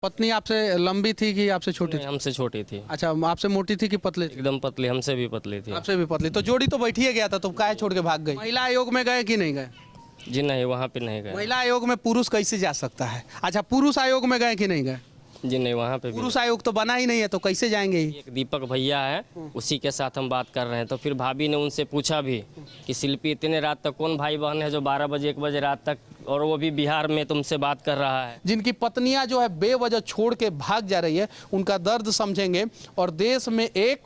पत्नी आपसे लंबी थी कि आपसे छोटी थी? हमसे छोटी थी। अच्छा, आपसे मोटी थी कि पतली थी? एकदम पतली, हमसे भी पतली थी। आपसे भी पतली। तो जोड़ी तो बैठी गया था, तो काहे छोड़ के भाग गई? महिला आयोग में गए कि नहीं गए? जी नहीं, वहाँ पे नहीं गए। महिला आयोग में पुरुष कैसे जा सकता है? अच्छा, पुरुष आयोग में गए कि नहीं गए? जी नहीं, वहाँ पे भी पुरुष आयोग तो बना ही नहीं है, तो कैसे जाएंगे? एक दीपक भैया है, उसी के साथ हम बात कर रहे हैं। तो फिर भाभी ने उनसे पूछा भी कि शिल्पी इतने रात तक कौन भाई बहन है जो 12 बजे 1 बजे रात तक, और वो भी बिहार में तुमसे बात कर रहा है। जिनकी पत्नियां जो है बेवजह छोड़ के भाग जा रही है, उनका दर्द समझेंगे। और देश में एक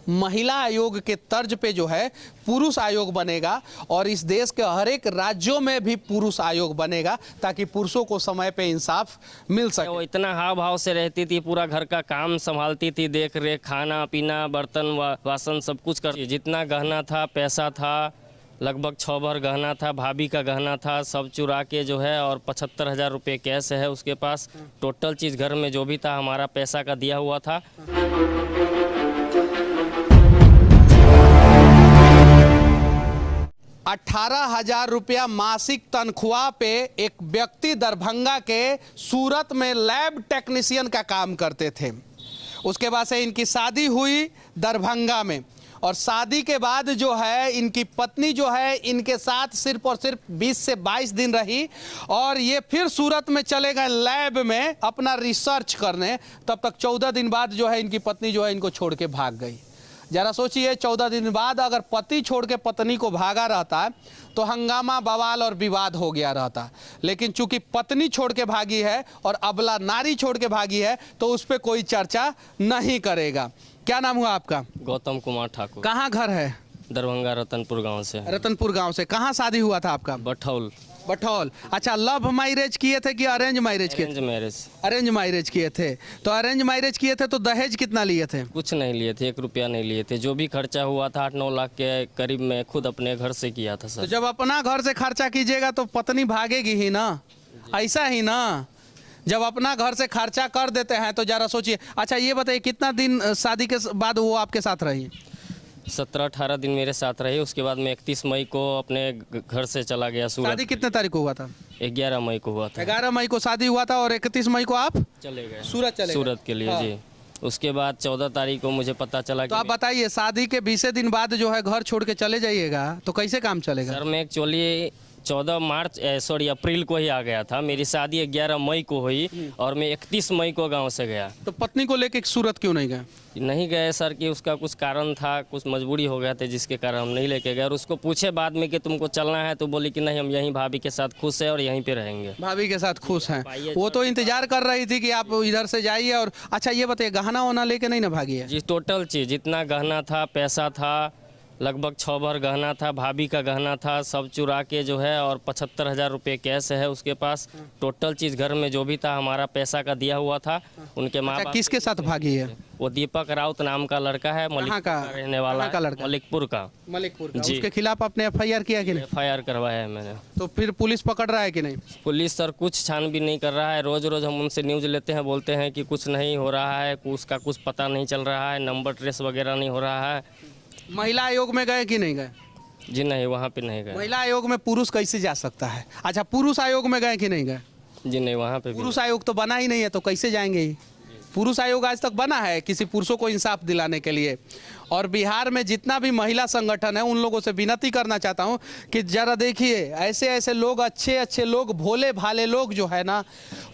महिला आयोग के तर्ज पे जो है पुरुष आयोग बनेगा, और इस देश के हर एक राज्यों में भी पुरुष आयोग बनेगा, ताकि पुरुषों को समय पे इंसाफ मिल सके। वो इतना हाव भाव से रहती थी, पूरा घर का काम संभालती थी, देख रेख, खाना पीना, बर्तन वासन सब कुछ करती। जितना गहना था, पैसा था, लगभग 6 भर गहना था, भाभी का गहना था, सब चुरा के जो है, और 75,000 रुपये कैश है उसके पास। टोटल चीज़ घर में जो भी था हमारा पैसा का दिया हुआ था। 18,000 रुपया मासिक तनख्वाह पे एक व्यक्ति दरभंगा के सूरत में लैब टेक्नीशियन का काम करते थे। उसके बाद से इनकी शादी हुई दरभंगा में, और शादी के बाद जो है इनकी पत्नी जो है इनके साथ सिर्फ और सिर्फ 20 से 22 दिन रही, और ये फिर सूरत में चले गए लैब में अपना रिसर्च करने। तब तक 14 दिन बाद जो है इनकी पत्नी जो है इनको छोड़ के भाग गई। जरा सोचिए, 14 दिन बाद अगर पति छोड़ के पत्नी को भागा रहता तो हंगामा, बवाल और विवाद हो गया रहता। लेकिन चूंकि पत्नी छोड़ के भागी है और अबला नारी छोड़ के भागी है, तो उस पर कोई चर्चा नहीं करेगा। क्या नाम हुआ आपका? गौतम कुमार ठाकुर। कहाँ घर है? दरभंगा रतनपुर गांव से। रतनपुर गांव से। कहाँ शादी हुआ था आपका? बठौल। बठौल। अच्छा, लव मैरिज किए थे कि अरेंज मैरिज किए? Arrange marriage. अरेंज मैरिज किए थे। तो अरेंज मैरिज किए थे तो दहेज कितना लिए थे? कुछ नहीं लिए थे, 1 रुपया नहीं लिए थे। जो भी खर्चा हुआ था 8-9 लाख के करीब मैं खुद अपने घर से किया था सर। तो जब अपना घर से खर्चा कीजिएगा तो पत्नी भागेगी ही ना, ऐसा ही ना। जब अपना घर से खर्चा कर देते हैं तो जरा सोचिए। अच्छा, ये बताइए, कितना दिन शादी के बाद वो आपके साथ रही? 17-18 दिन मेरे साथ रही। उसके बाद मैं 31 मई को अपने घर से चला गया सूरत। शादी कितने तारीख को हुआ था? 11 मई को हुआ था। 11 मई को शादी हुआ था, और 31 मई को आप चले गए सूरत चले गए? सूरत के लिए। हाँ। जी। उसके बाद 14 तारीख को मुझे पता चला तो कि आप बताइए, शादी के 20 दिन बाद जो है घर छोड़ के चले जाइएगा तो कैसे काम चलेगा? सर मैं एक्चुअली 14 अप्रैल को ही आ गया था। मेरी शादी 11 मई को हुई, और मैं 31 मई को गांव से गया। तो पत्नी को लेके सूरत क्यों नहीं गए? नहीं गए सर कि उसका कुछ कारण था, कुछ मजबूरी हो गया था, जिसके कारण हम नहीं लेके गए। और उसको पूछे बाद में कि तुमको चलना है, तो बोली कि नहीं, हम यहीं भाभी के साथ खुश है और यहीं पे रहेंगे। भाभी के साथ खुश हैं? वो तो इंतजार कर रही थी कि आप इधर से जाइए। और अच्छा, ये बताइए, गहना वहना लेके नहीं ना भागी है? जी, टोटल चीज़ जितना गहना था, पैसा था, लगभग 6 भर गहना था, भाभी का गहना था, सब चुरा के जो है, और 75,000 रुपये कैश है उसके पास। टोटल चीज़ घर में जो भी था हमारा पैसा का दिया हुआ था। उनके माँ बाप। किसके साथ भागी है? वो दीपक राउत नाम का लड़का है, कहाँ का रहने वाला का लड़का? मलिकपुर का। मलिकपुर का। जी। उसके खिलाफ आपने FIR किया कि नहीं? FIR करवाया है मैंने। तो फिर पुलिस पकड़ रहा है कि नहीं? पुलिस सर कुछ छानबीन नहीं कर रहा है। रोज़ रोज़ हम उनसे न्यूज़ लेते हैं, बोलते हैं कि कुछ नहीं हो रहा है, उसका कुछ पता नहीं चल रहा है, नंबर ट्रेस वगैरह नहीं हो रहा है। महिला आयोग में गए कि नहीं गए? जी नहीं, वहाँ पे नहीं गए। महिला आयोग में पुरुष कैसे जा सकता है? अच्छा, पुरुष आयोग में गए कि नहीं गए? जी नहीं, वहाँ पे भी पुरुष आयोग तो बना ही नहीं है, तो कैसे जाएंगे? पुरुष आयोग आज तक बना है किसी पुरुषों को इंसाफ दिलाने के लिए। और बिहार में जितना भी महिला संगठन है, उन लोगों से विनती करना चाहता हूं कि जरा देखिए, ऐसे ऐसे लोग, अच्छे अच्छे लोग, भोले भाले लोग जो है ना,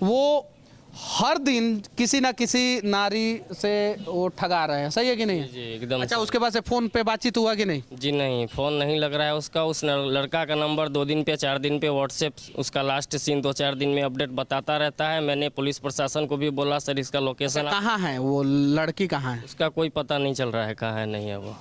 वो हर दिन किसी ना किसी नारी से वो ठगा रहे हैं। सही है कि नहीं? जी एकदम। अच्छा, उसके बाद से फोन पे बातचीत हुआ कि नहीं? जी नहीं, फ़ोन नहीं लग रहा है उसका। उस लड़का का नंबर 2 दिन पे 4 दिन पे व्हाट्सएप उसका लास्ट सीन 2-4 दिन में अपडेट बताता रहता है। मैंने पुलिस प्रशासन को भी बोला सर इसका लोकेशन। कहाँ है वो लड़की? कहाँ है उसका कोई पता नहीं चल रहा है, कहाँ है नहीं है वो।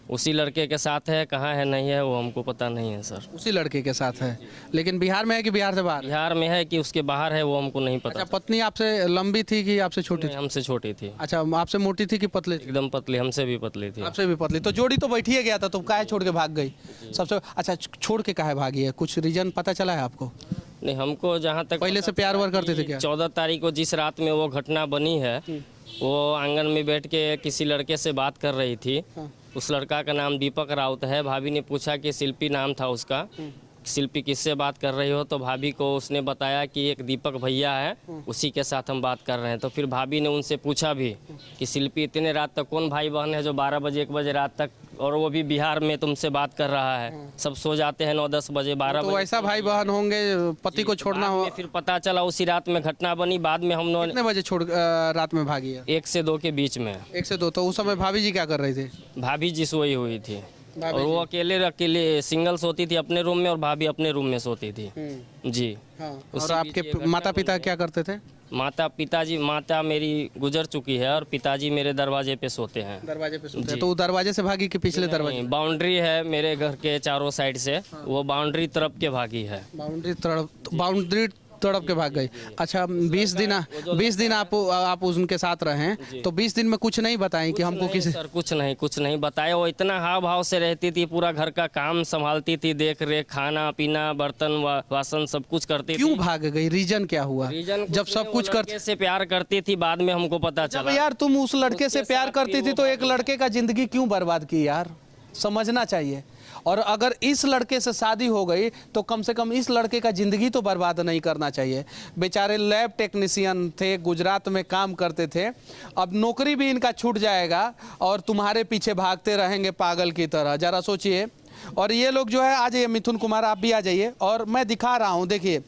उसी लड़के के साथ है, कहाँ है नहीं है वो हमको पता नहीं है सर। उसी लड़के के साथ है, लेकिन बिहार में है कि बिहार से बाहर? बिहार में है कि उसके बाहर है वो हमको नहीं पता। अच्छा, पत्नी आपसे लंबी थी कि आपसे छोटी थी? हमसे छोटी थी। अच्छा, आपसे मोटी थी कि पतली थी? एकदम पतली, हमसे भी पतली थी। आपसे भी पतली। तो जोड़ी तो बैठी गया था, तो काहे छोड़ के भाग गई? सबसे अच्छा, छोड़ के काहे भागी है? कुछ रीजन पता चला है आपको? नहीं, हमको जहाँ तक पहले से प्यार वार करते थे क्या? 14 तारीख को जिस रात में वो घटना बनी है, वो आंगन में बैठ के किसी लड़के से बात कर रही थी। उस लड़का का नाम दीपक राउत है। भाभी ने पूछा कि शिल्पी नाम था उसका, शिल्पी किससे बात कर रही हो, तो भाभी को उसने बताया कि एक दीपक भैया है, उसी के साथ हम बात कर रहे हैं। तो फिर भाभी ने उनसे पूछा भी कि शिल्पी इतने रात तक कौन भाई बहन है जो 12 बजे 1 बजे रात तक, और वो भी बिहार में तुमसे बात कर रहा है। सब सो जाते हैं 9-10 बजे 12 तो बजे। ऐसा भाई बहन होंगे पति को छोड़ना बाद हो। में फिर पता चला उसी रात में घटना बनी। बाद में हम लोग कितने बजे छोड़ रात में भागी है? 1 से 2 के बीच में 1 से 2। तो उस समय भाभी जी क्या कर रही थी? भाभी जी सोई हुई थी, भाभी और वो अकेले सिंगल सोती थी अपने रूम में, और भाभी अपने रूम में सोती थी जी। हाँ। उसी और आपके बीच ये घटना माता पिता बनी है। क्या करते थे? माता मेरी गुजर चुकी है, और पिताजी मेरे दरवाजे पे सोते हैं। दरवाजे पे सोते हैं। तो वो दरवाजे से भागी कि पिछले दरवाजे? बाउंड्री है मेरे घर के चारों साइड से, वो बाउंड्री तरफ के भागी है। बाउंड्री तड़प के भाग गई। अच्छा, 20 दिन आप उनके साथ रहे हैं, तो 20 दिन में कुछ नहीं बताएं कि हमको किसी? सर कुछ नहीं बताया। वो इतना हाव भाव से रहती थी, पूरा घर का काम संभालती थी, देख रेख, खाना पीना, बर्तन वासन सब कुछ करती थी। क्यों भाग गई? रीजन क्या हुआ? रीजन जब सब कुछ कर से प्यार करती थी, बाद में हमको पता जब चला। यार तुम उस लड़के से प्यार करती थी तो एक लड़के का जिंदगी क्यों बर्बाद की यार? समझना चाहिए। और अगर इस लड़के से शादी हो गई तो कम से कम इस लड़के का जिंदगी तो बर्बाद नहीं करना चाहिए। बेचारे लैब टेक्नीशियन थे, गुजरात में काम करते थे, अब नौकरी भी इनका छूट जाएगा और तुम्हारे पीछे भागते रहेंगे पागल की तरह। जरा सोचिए। और ये लोग जो है, आज ये मिथुन कुमार आप भी आ जाइए, और मैं दिखा रहा हूँ, देखिए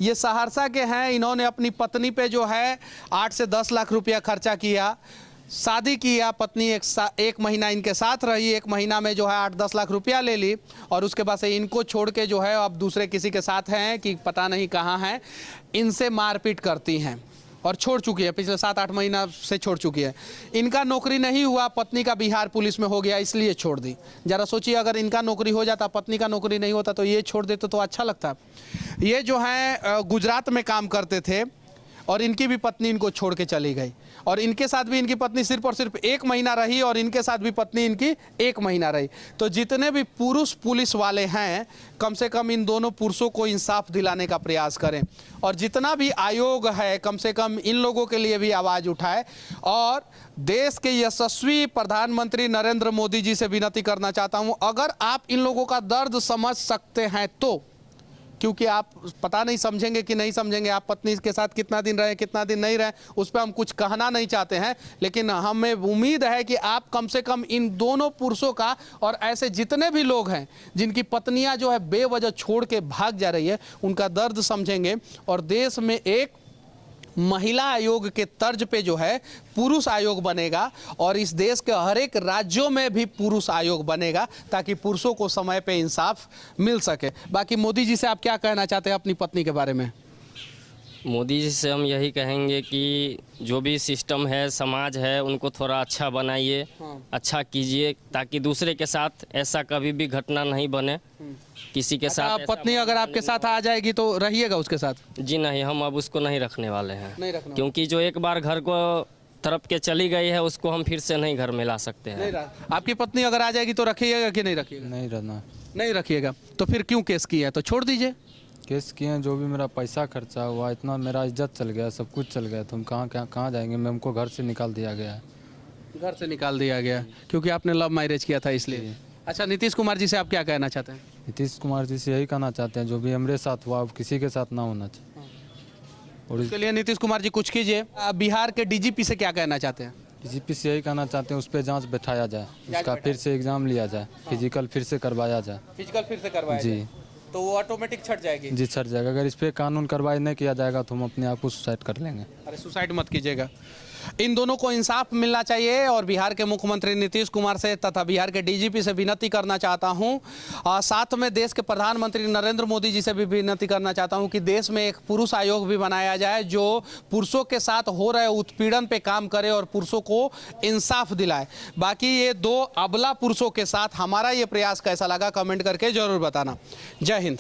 ये सहरसा के हैं। इन्होंने अपनी पत्नी पे जो है 8 से 10 लाख रुपया खर्चा किया, शादी किया, पत्नी एक महीना इनके साथ रही, 1 महीना में जो है 8-10 लाख रुपया ले ली, और उसके बाद से इनको छोड़ के जो है अब दूसरे किसी के साथ हैं कि पता नहीं कहाँ हैं। इनसे मारपीट करती हैं और छोड़ चुकी है, पिछले 7-8 महीना से छोड़ चुकी है। इनका नौकरी नहीं हुआ, पत्नी का बिहार पुलिस में हो गया, इसलिए छोड़ दी। जरा सोचिए, अगर इनका नौकरी हो जाता, पत्नी का नौकरी नहीं होता, तो ये छोड़ देते तो अच्छा लगता। ये जो है गुजरात में काम करते थे, और इनकी भी पत्नी इनको छोड़ के चली गई, और इनके साथ भी इनकी पत्नी सिर्फ और सिर्फ 1 महीना रही, और इनके साथ भी पत्नी इनकी 1 महीना रही। तो जितने भी पुरुष पुलिस वाले हैं, कम से कम इन दोनों पुरुषों को इंसाफ दिलाने का प्रयास करें, और जितना भी आयोग है कम से कम इन लोगों के लिए भी आवाज़ उठाए। और देश के यशस्वी प्रधानमंत्री नरेंद्र मोदी जी से विनती करना चाहता हूँ, अगर आप इन लोगों का दर्द समझ सकते हैं तो, क्योंकि आप पता नहीं समझेंगे कि नहीं समझेंगे, आप पत्नी के साथ कितना दिन रहे कितना दिन नहीं रहे उस पर हम कुछ कहना नहीं चाहते हैं, लेकिन हमें उम्मीद है कि आप कम से कम इन दोनों पुरुषों का, और ऐसे जितने भी लोग हैं जिनकी पत्नियां जो है बेवजह छोड़ के भाग जा रही है, उनका दर्द समझेंगे, और देश में एक महिला आयोग के तर्ज पे जो है पुरुष आयोग बनेगा, और इस देश के हर एक राज्यों में भी पुरुष आयोग बनेगा, ताकि पुरुषों को समय पे इंसाफ मिल सके। बाकी मोदी जी से आप क्या कहना चाहते हैं अपनी पत्नी के बारे में? मोदी जी से हम यही कहेंगे कि जो भी सिस्टम है, समाज है, उनको थोड़ा अच्छा बनाइए, अच्छा कीजिए, ताकि दूसरे के साथ ऐसा कभी भी घटना नहीं बने। किसी के साथ पत्नी अगर आपके साथ आ जाएगी तो रहिएगा उसके साथ? जी नहीं, हम अब उसको नहीं रखने वाले हैं। नहीं रखना, क्योंकि जो एक बार घर को तरफ के चली गई है, उसको हम फिर से नहीं घर में ला सकते हैं। आपकी पत्नी अगर आ जाएगी तो रखिएगा कि नहीं रखिएगा? नहीं रहना। नहीं रखिएगा। तो फिर क्यों केस किया है? तो छोड़ दीजिए। केस किए हैं, जो भी मेरा पैसा खर्चा हुआ, इतना मेरा इज्जत चल गया, सब कुछ चल गया, तो हम कहाँ जाएंगे? मैं हमको घर से निकाल दिया गया है। घर से निकाल दिया गया क्योंकि आपने लव मैरिज किया था, इसलिए। अच्छा, नीतीश कुमार जी से आप क्या कहना चाहते हैं? नीतीश कुमार जी से यही कहना चाहते हैं, जो भी हमारे साथ हुआ अब किसी के साथ ना होना चाहिए। और उसके लिए नीतीश कुमार जी कुछ कीजिए। आप बिहार के डीजीपी से क्या कहना चाहते हैं? डीजीपी से यही कहना चाहते हैं, उस पर जांच बैठाया जाए, उसका फिर से एग्जाम लिया जाए, फिजिकल फिर से करवाया जाए। फिजिकल फिर से करवाया जी, तो वो ऑटोमेटिक छट जाएगी? जी छट जाएगा। अगर इस पर कानून कार्रवाई नहीं किया जाएगा तो हम अपने आप को सुसाइड कर लेंगे। अरे सुसाइड मत कीजिएगा। इन दोनों को इंसाफ मिलना चाहिए, और बिहार के मुख्यमंत्री नीतीश कुमार से तथा बिहार के डीजीपी से विनती करना चाहता हूं, साथ में देश के प्रधानमंत्री नरेंद्र मोदी जी से भी विनती करना चाहता हूं कि देश में एक पुरुष आयोग भी बनाया जाए, जो पुरुषों के साथ हो रहे उत्पीड़न पे काम करे और पुरुषों को इंसाफ दिलाए। बाकी ये 2 अबला पुरुषों के साथ हमारा ये प्रयास कैसा लगा, कमेंट करके जरूर बताना। जय हिंद।